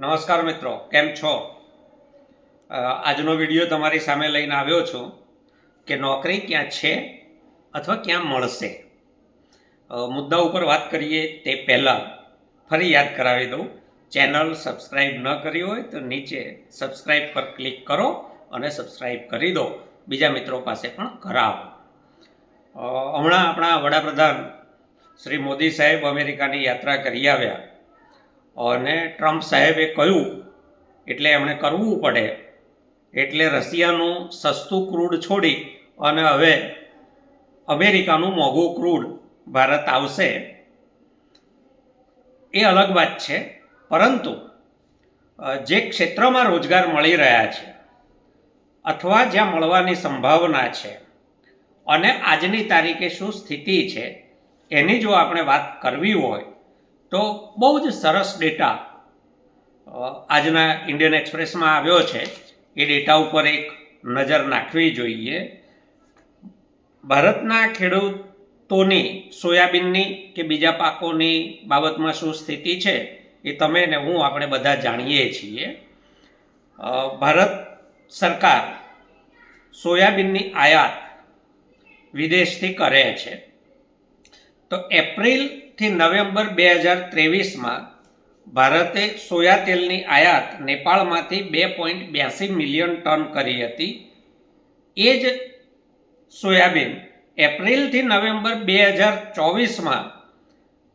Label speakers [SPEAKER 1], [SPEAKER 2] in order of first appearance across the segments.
[SPEAKER 1] નમસ્કાર મિત્રો, કેમ છો? આજનો વિડીયો તમારી સામે લઈને આવ્યો છું કે નોકરી ક્યાં છે અથવા ક્યાં મળશે. મુદ્દા ઉપર વાત કરીએ તે પહેલાં ફરી યાદ કરાવી દઉં, ચેનલ સબસ્ક્રાઈબ ન કરી હોય તો નીચે સબસ્ક્રાઈબ પર ક્લિક કરો અને સબસ્ક્રાઈબ કરી દો, બીજા મિત્રો પાસે પણ કરાવો. હમણાં આપણા વડાપ્રધાન શ્રી મોદી સાહેબ અમેરિકાની યાત્રા કરી આવ્યા અને ટ્રમ્પ સાહેબે કહ્યું એટલે એમણે કરવું પડે, એટલે રશિયાનું સસ્તું ક્રૂડ છોડી અને હવે અમેરિકાનું મોંઘું ક્રૂડ ભારત આવશે. એ અલગ વાત છે, પરંતુ જે ક્ષેત્રમાં રોજગાર મળી રહ્યા છે અથવા જ્યાં મળવાની સંભાવના છે અને આજની તારીખે શું સ્થિતિ છે એની જો આપણે વાત કરવી હોય તો બહુ જ સરસ ડેટા આજના ઇન્ડિયન એક્સપ્રેસમાં આવ્યો છે. એ ડેટા ઉપર એક નજર નાખવી જોઈએ. ભારતના ખેડૂતોની સોયાબીનની કે બીજા પાકોની બાબતમાં શું સ્થિતિ છે એ તમે ને હું આપણે બધા જાણીએ છીએ. ભારત સરકાર સોયાબીનની આયાત વિદેશથી કરે છે. તો એપ્રિલથી નવેમ્બર 2023માં ભારતે સોયા તેલની આયાત નેપાળમાંથી 2.82 મિલિયન ટન કરી હતી. એ જ સોયાબીન એપ્રિલથી નવેમ્બર 2024માં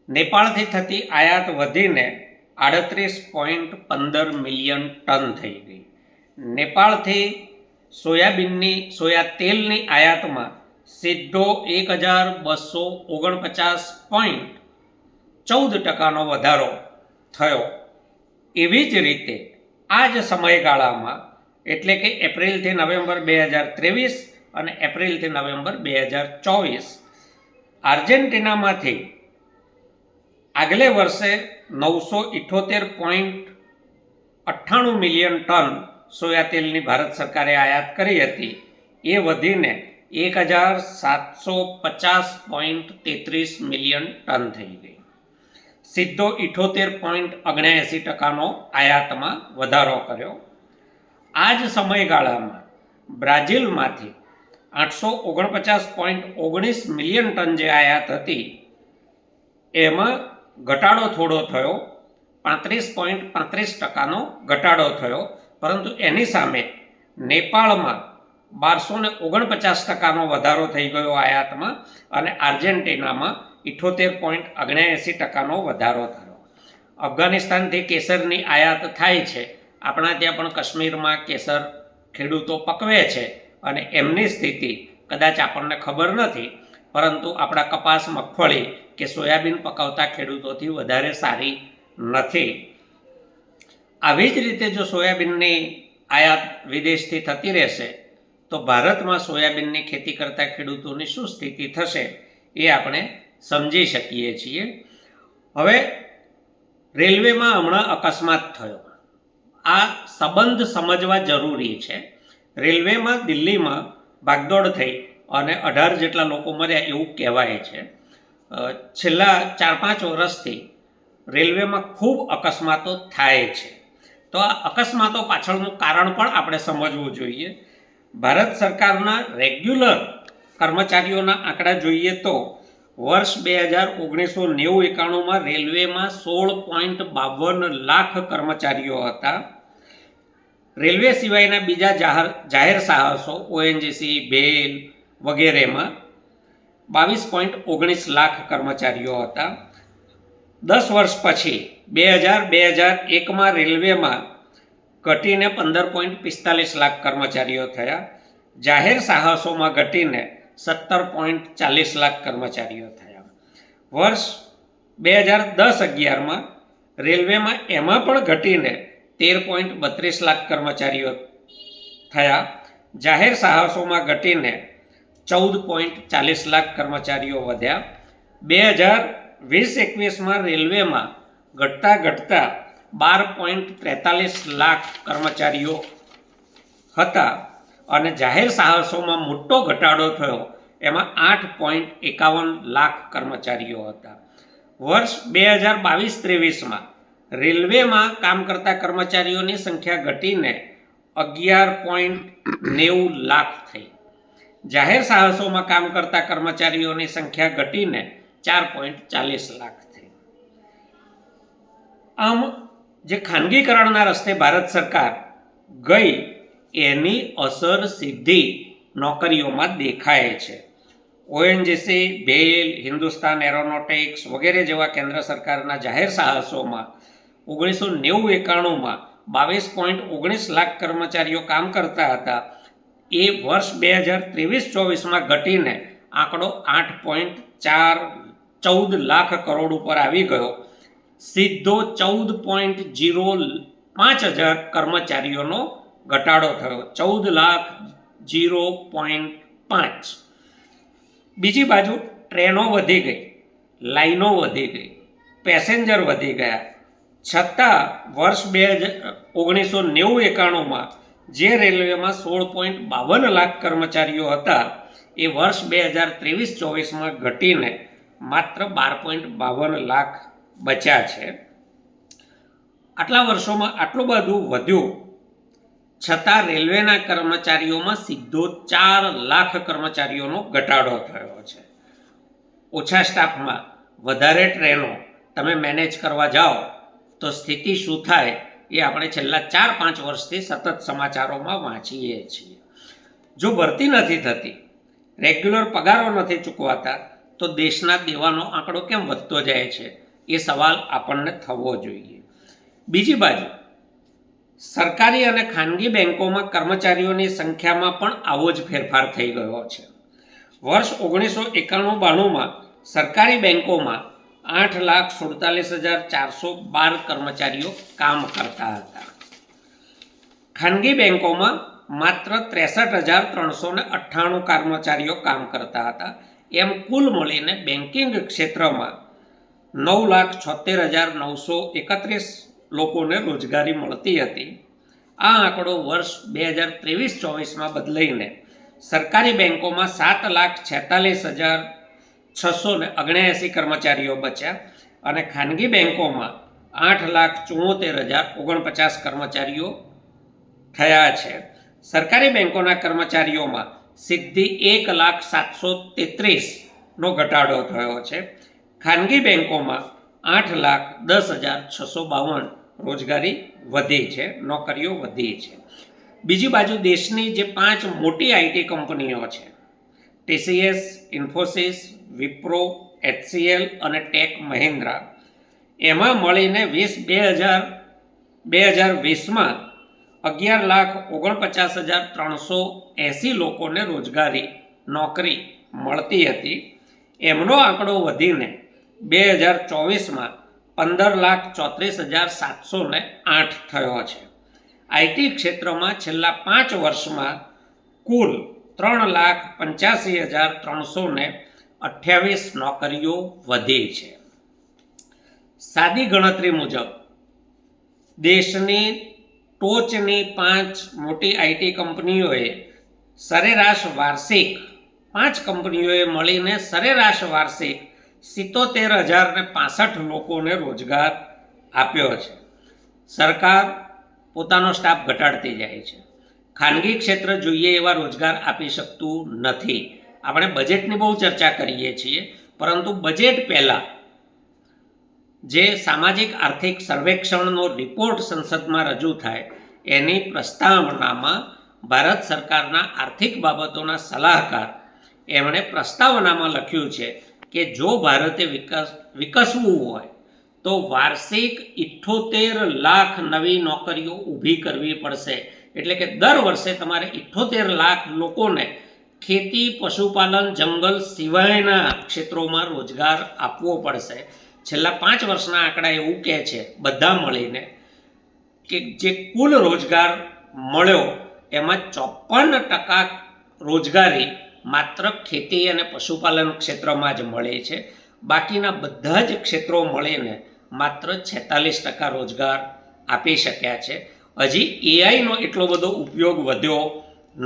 [SPEAKER 1] નેપાળથી થતી આયાત વધીને 38.15 મિલિયન ટન થઈ ગઈ. નેપાળથી સોયા તેલની આયાતમાં સીધો 1249.14% વધારો થયો. એવી જ રીતે આ જ સમયગાળામાં એટલે કે એપ્રિલથી નવેમ્બર 2023 અને એપ્રિલથી નવેમ્બર 2024 આર્જેન્ટિનામાંથી આગલે વર્ષે 978.98 મિલિયન ટન સોયા તેલની ભારત સરકારે આયાત કરી હતી. એ વધીને 1750.33 મિલિયન ટન થઈ ગઈ. સીધો 78.79%નો આયાતમાં વધારો કર્યો. આ જ સમયગાળામાં બ્રાઝિલમાંથી 849.19 મિલિયન ટન જે આયાત હતી એમાં ઘટાડો થોડો થયો, 35.35%નો ઘટાડો થયો. પરંતુ એની સામે નેપાળમાં 1249%નો વધારો થઈ ગયો આયાતમાં અને આર્જેન્ટિનામાં 78.79%નો વધારો થયો. અફઘાનિસ્તાનથી કેસરની આયાત થાય છે. આપણા ત્યાં પણ કાશ્મીરમાં કેસર ખેડૂતો પકવે છે અને એમની સ્થિતિ કદાચ આપણને ખબર નથી, પરંતુ આપણા કપાસ, મગફળી કે સોયાબીન પકવતા ખેડૂતોથી વધારે સારી નથી. આવી જ રીતે જો સોયાબીનની આયાત વિદેશથી થતી રહેશે તો ભારતમાં સોયાબીનની ખેતી કરતા ખેડૂતોની શું સ્થિતિ થશે એ આપણે સમજી શકીએ છીએ. હવે રેલવેમાં હમણાં અકસ્માત થયો. આ સંબંધ સમજવા જરૂરી છે. રેલવેમાં દિલ્હીમાં ભાગદોડ થઈ અને 18 જેટલા લોકો મર્યા એવું કહેવાય છે. છેલ્લા 4-5 વર્ષથી રેલવેમાં ખૂબ અકસ્માતો થાય છે. તો આ અકસ્માતો પાછળનું કારણ પણ આપણે સમજવું જોઈએ. ભારત સરકારના રેગ્યુલર કર્મચારીઓના આંકડા જોઈએ તો વર્ષ 2019-91 રેલવેમાં 16.52 લાખ કર્મચારીઓ હતા. રેલવે સિવાયના બીજા જાહેર સાહસો ઓએનજીસી, બેલ વગેરેમાં 22.19 લાખ કર્મચારીઓ હતા. 10 વર્ષ પછી 2001માં રેલવેમાં ઘટીને 15.45 લાખ કર્મચારીઓ થયા. જાહેર સાહસોમાં ઘટીને 17.40 લાખ કર્મચારીઓ થયા. વર્ષ 2010-11માં રેલવેમાં એમાં પણ ઘટીને 13.32 લાખ કર્મચારીઓ થયા. જાહેર સાહસોમાં ઘટીને 14.40 લાખ કર્મચારીઓ વધ્યા. 2020-21માં રેલવેમાં ઘટતા 12.43 લાખ કર્મચારીઓ હતા અને જાહેર સાહસોમાં મોટો ઘટાડો થયો, એમાં 8.51 લાખ કર્મચારીઓ હતા. વર્ષ 2022-23માં રેલવેમાં કામ કરતા કર્મચારીઓની સંખ્યા ઘટીને 11.90 લાખ થઈ. જાહેર સાહસોમાં કામ કરતા કર્મચારીઓની સંખ્યા ઘટીને 4.40 લાખ થઈ. આમ જે ખાનગીકરણના રસ્તે ભારત સરકાર ગઈ એની અસર સીધી નોકરીઓમાં દેખાય છે. ઓએનજીસી, બેલ, હિન્દુસ્તાન એરોનોટિક્સ વગેરે જેવા કેન્દ્ર સરકારના જાહેર સાહસોમાં 1990-91માં 22.19 લાખ કર્મચારીઓ કામ કરતા હતા. એ વર્ષ 2023-24માં ઘટીને આંકડો 8.14 લાખ કરોડ ઉપર આવી ગયો. સીધો 14.05 હજાર કર્મચારીઓનો ઘટાડો થયો. 14,000.5. બીજી બાજુ ટ્રેનો વધી ગઈ, લાઈનો વધી ગઈ, પેસેન્જર વધી ગયા, છતાં વર્ષ 1990-91માં જે રેલવેમાં 16.52 લાખ કર્મચારીઓ હતા એ વર્ષ 2023-24માં ઘટીને માત્ર 12.52 લાખ બચ્યા છે. આટલા વર્ષોમાં આટલું બધું વધ્યું છતાં રેલવેના કર્મચારીઓમાં સીધો 4 લાખ કર્મચારીઓનો ઘટાડો થયો છે. ઓછા સ્ટાફમાં વધારે ટ્રેનો તમે મેનેજ કરવા જાઓ તો સ્થિતિ શું થાય એ આપણે છેલ્લા 4-5 વર્ષથી સતત સમાચારોમાં વાંચીએ છીએ. જો ભરતી નથી થતી, રેગ્યુલર પગારો નથી ચૂકવાતા, તો દેશના દેવાનો આંકડો કેમ વધતો જાય છે એ સવાલ આપણને થવો જોઈએ. બીજી બાજુ સરકારી અને ખાનગી બેંકોમાં કર્મચારીઓની સંખ્યામાં પણ આવો જ ફેરફાર થઈ ગયો છે. વર્ષ 1991-92માં સરકારી બેંકોમાં 8,47,412 કર્મચારીઓ કામ કરતા હતા. ખાનગી બેંકોમાં માત્ર 63,398 કર્મચારીઓ કામ કરતા હતા. એમ કુલ મળીને બેન્કિંગ ક્ષેત્રમાં 9,76,931 લોકોને રોજગારી મળતી હતી. આ આંકડો વર્ષ 2023-24માં બદલાઈને સરકારી બેંકોમાં 7,46,679 કર્મચારીઓ બચ્યા અને ખાનગી બેંકોમાં 8,74,049 કર્મચારીઓ થયા છે. સરકારી બેંકોના કર્મચારીઓમાં સીધી 1,733,000નો ઘટાડો થયો છે. ખાનગી બેંકોમાં 8,10,652 રોજગારી વધી છે, નોકરીઓ વધી છે. બીજી બાજુ દેશની જે 5 મોટી આઈટી કંપનીઓ છે, TCS, ઇન્ફોસિસ, વિપ્રો, HCL અને ટેક મહિન્દ્રા, એમાં મળીને 2020માં 11,49,380 લોકોને રોજગારી નોકરી મળતી હતી. એમનો આંકડો વધીને 2024માં 15,34,708 થયો છે. આઈટી ક્ષેત્રમાં છેલ્લા 5 વર્ષમાં કુલ 3,85,328 નોકરીઓ વધી છે. સાદી ગણતરી મુજબ દેશની ટોચની 5 મોટી આઈટી કંપનીઓએ સરેરાશ વાર્ષિક 5 કંપનીઓએ મળીને સરેરાશ વાર્ષિક 77,065 લોકોને રોજગાર આપ્યો છે. સરકાર પોતાનો સ્ટાફ ઘટાડતી જાય છે. ખાનગી ક્ષેત્ર જોઈએ એવા રોજગાર આપી શકતું નથી. આપણે બજેટની બહુ ચર્ચા કરીએ છીએ, પરંતુ બજેટ પહેલાં જે સામાજિક આર્થિક સર્વેક્ષણનો રિપોર્ટ સંસદમાં રજૂ થાય એની પ્રસ્તાવનામાં ભારત સરકારના આર્થિક બાબતોના સલાહકાર એમણે પ્રસ્તાવનામાં લખ્યું છે કે જો ભારતે વિકસવું હોય તો વાર્ષિક 78 લાખ નવી નોકરીઓ ઊભી કરવી પડશે. એટલે કે દર વર્ષે તમારે 78 લાખ લોકોને ખેતી, પશુપાલન, જંગલ સિવાયના ક્ષેત્રોમાં રોજગાર આપવો પડશે. છેલ્લા 5 વર્ષના આંકડા એવું કહે છે બધા મળીને કે જે કુલ રોજગાર મળ્યો એમાં 54% રોજગારી માત્ર ખેતી અને પશુપાલન ક્ષેત્રમાં જ મળે છે. બાકીના બધા જ ક્ષેત્રો મળીને માત્ર 46% રોજગાર આપી શક્યા છે. હજી એઆઈનો એટલો બધો ઉપયોગ વધ્યો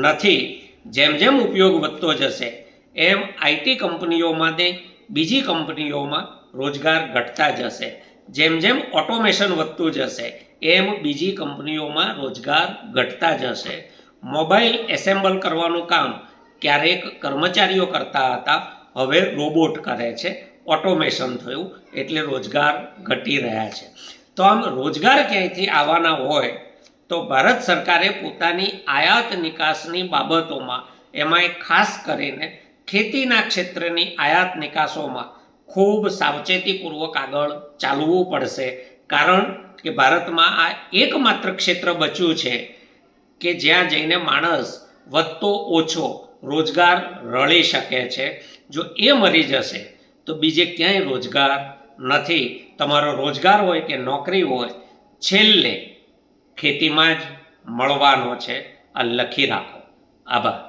[SPEAKER 1] નથી. જેમ જેમ ઉપયોગ વધતો જશે એમ આઈટી કંપનીઓમાંથી બીજી કંપનીઓમાં રોજગાર ઘટતા જશે. જેમ જેમ ઓટોમેશન વધતું જશે એમ બીજી કંપનીઓમાં રોજગાર ઘટતા જશે. મોબાઈલ એસેમ્બલ કરવાનું કામ ક્યારેક કર્મચારીઓ કરતા હતા, હવે રોબોટ કરે છે. ઓટોમેશન થયું એટલે રોજગાર ઘટી રહ્યા છે. તો આમ રોજગાર ક્યાંયથી આવવાના હોય તો ભારત સરકારે પોતાની આયાત નિકાસની બાબતોમાં, એમાંય ખાસ કરીને ખેતીના ક્ષેત્રની આયાત નિકાસોમાં ખૂબ સાવચેતીપૂર્વક આગળ ચાલવું પડશે. કારણ કે ભારતમાં આ એકમાત્ર ક્ષેત્ર બચ્યું છે કે જ્યાં જઈને માણસ વધતો ઓછો રોજગાર રળી શકે છે. જો એ મરી જશે તો બીજે ક્યાંય રોજગાર નથી. તમારો રોજગાર હોય કે નોકરી હોય, છેલ્લે ખેતીમાં જ મળવાનો છે. આ લખી રાખો. આભાર.